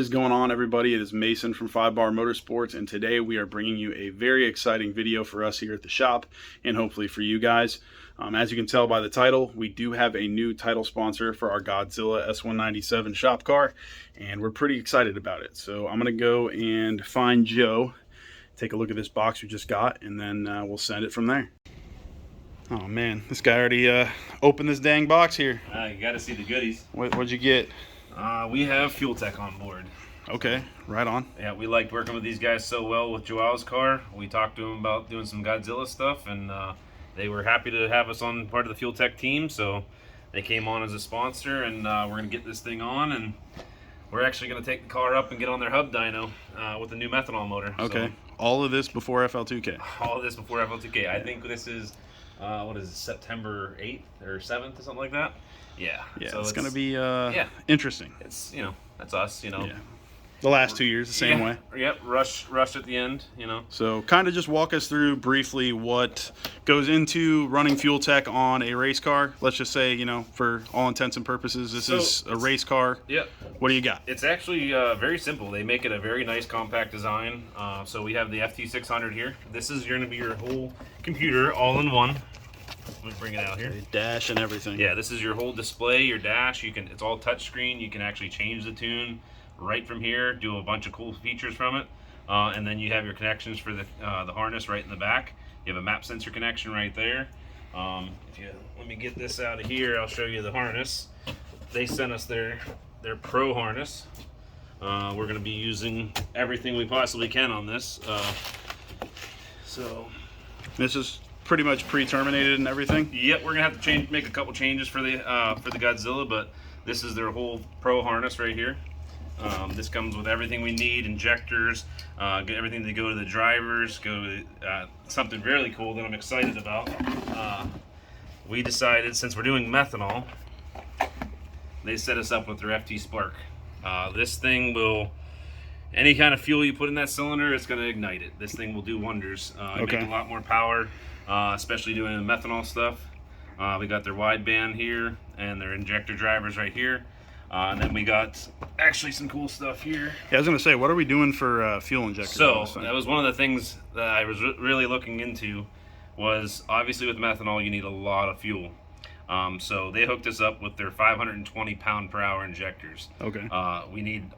is going on, everybody? It is Mason from 5 Bar Motorsports, and today we are bringing you a very exciting video for us here at the shop, and hopefully for you guys. As you can tell by the title, we do have a new title sponsor for our Godzilla S197 shop car, and we're pretty excited about it. So I'm going to go and find Joe, take a look at this box we just got, and then we'll send it from there. Oh man, this guy already opened this dang box here. You got to see the goodies. What'd you get? We have FuelTech on board. Okay, right on. Yeah, we liked working with these guys so well with Joao's car. We talked to them about doing some Godzilla stuff, and they were happy to have us on part of the FuelTech team, so they came on as a sponsor, and we're going to get this thing on, and we're actually going to take the car up and get on their hub dyno with the new methanol motor. Okay, so, all of this before FL2K? All of this before FL2K. I think this is, what is it, September 8th or 7th or something like that? Yeah. Yeah, so it's going to be interesting. It's, that's us, Yeah. The last 2 years, the same way. Yep, rush at the end, So kind of just walk us through briefly what goes into running FuelTech on a race car. Let's just say, for all intents and purposes, this is a race car. Yep. What do you got? It's actually very simple. They make it a very nice compact design. So we have the FT600 here. This is going to be your whole computer all in one. Let me bring it out here. The dash and everything. Yeah, this is your whole display, your dash. It's all touchscreen. You can actually change the tune right from here, do a bunch of cool features from it, and then you have your connections for the harness right in the back. You have a map sensor connection right there. Let me get this out of here, I'll show you the harness. They sent us their pro harness. We're going to be using everything we possibly can on this. So this is pretty much pre-terminated and everything. Yep, we're gonna have to make a couple changes for the Godzilla, but this is their whole pro harness right here. This comes with everything we need: injectors, everything to go to the drivers. Something really cool that I'm excited about. We decided, since we're doing methanol, they set us up with their FT Spark. This thing will, any kind of fuel you put in that cylinder, it's going to ignite it. This thing will do wonders. Okay. Make a lot more power, especially doing the methanol stuff. We got their wideband here and their injector drivers right here. And then we got actually some cool stuff here. Yeah, I was going to say, what are we doing for fuel injectors? So that was one of the things that I was really looking into, was obviously with methanol you need a lot of fuel. So they hooked us up with their 520 pound-per-hour injectors. Okay. We need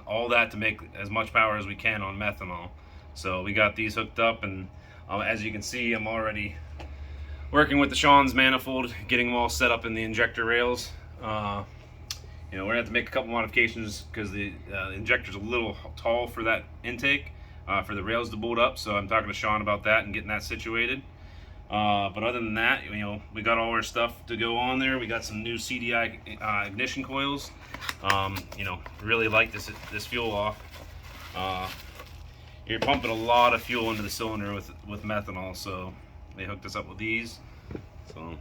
all that to make as much power as we can on methanol. So we got these hooked up, and as you can see, I'm already working with the Sean's manifold, getting them all set up in the injector rails. We're gonna have to make a couple modifications because the injector's a little tall for that intake, for the rails to bolt up. So I'm talking to Sean about that and getting that situated. But other than that, we got all our stuff to go on there. We got some new CDI ignition coils. Really like this fuel off. You're pumping a lot of fuel into the cylinder with methanol, so they hooked us up with these. So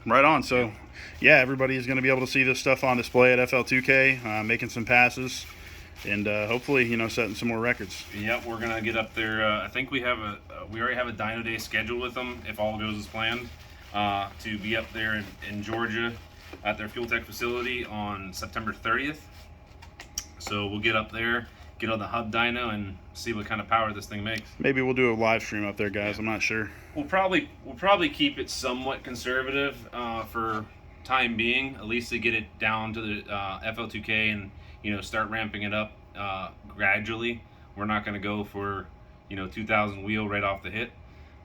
right on. So yeah, everybody is going to be able to see this stuff on display at FL2K, making some passes, and hopefully setting some more records. Yep, we're gonna get up there. I think we already have a dyno day scheduled with them, if all goes as planned, to be up there in Georgia at their FuelTech facility on September 30th. So we'll get up there, get on the hub dyno, and see what kind of power this thing makes. Maybe we'll do a live stream up there, guys. I'm not sure. We'll probably keep it somewhat conservative for time being, at least to get it down to the FL2K and start ramping it up gradually. We're not going to go for 2,000 wheel right off the hit.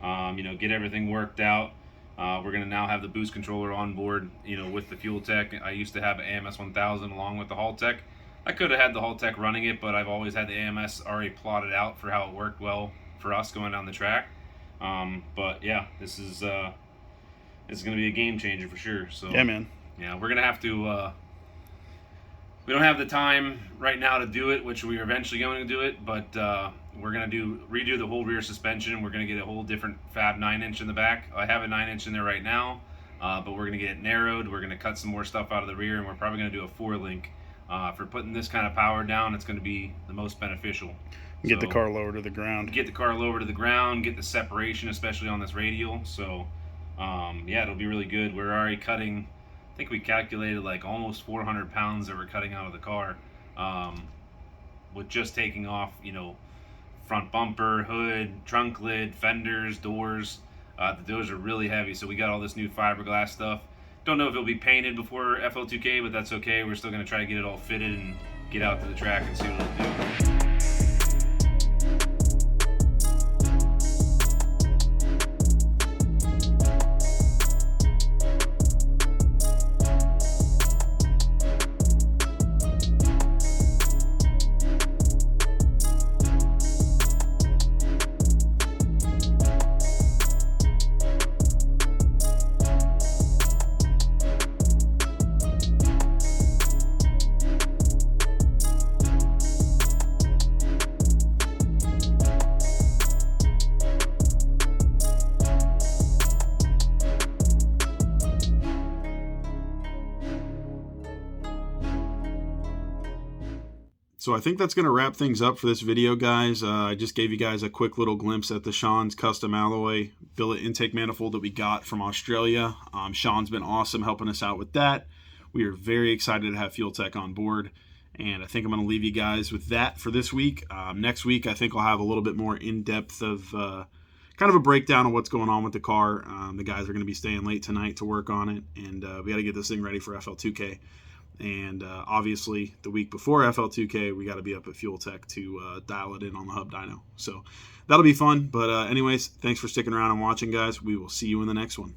Get everything worked out. We're going to now have the boost controller on board with the FuelTech. I used to have an AMS 1000 along with the Haltech. I could have had the Haltech running it, but I've always had the AMS already plotted out for how it worked well for us going down the track. But yeah, this is it's going to be a game changer for sure. So yeah, man. Yeah, we're going to have to we don't have the time right now to do it, which we are eventually going to do it, but we're going to redo the whole rear suspension. We're going to get a whole different fab 9-inch in the back. I have a 9-inch in there right now, but we're going to get it narrowed. We're going to cut some more stuff out of the rear, and we're probably going to do a 4-link. For putting this kind of power down, it's going to be the most beneficial. Get the car lower to the ground. Get the car lower to the ground, get the separation, especially on this radial. So yeah, it'll be really good. We're already cutting, I think we calculated like almost 400 pounds that we're cutting out of the car. with just taking off, front bumper, hood, trunk lid, fenders, doors. The doors are really heavy, so we got all this new fiberglass stuff. Don't know if it'll be painted before FL2K, but that's okay. We're still going to try to get it all fitted and get out to the track and see what it'll do. So I think that's going to wrap things up for this video, guys. I just gave you guys a quick little glimpse at the Sean's custom alloy billet intake manifold that we got from Australia. Sean's been awesome helping us out with that. We are very excited to have FuelTech on board. And I think I'm going to leave you guys with that for this week. Next week, I think I'll have a little bit more in-depth of kind of a breakdown of what's going on with the car. The guys are going to be staying late tonight to work on it. And we got to get this thing ready for FL2K. And obviously, the week before FL2K, we got to be up at FuelTech to dial it in on the hub dyno. So that'll be fun. But anyways, thanks for sticking around and watching, guys. We will see you in the next one.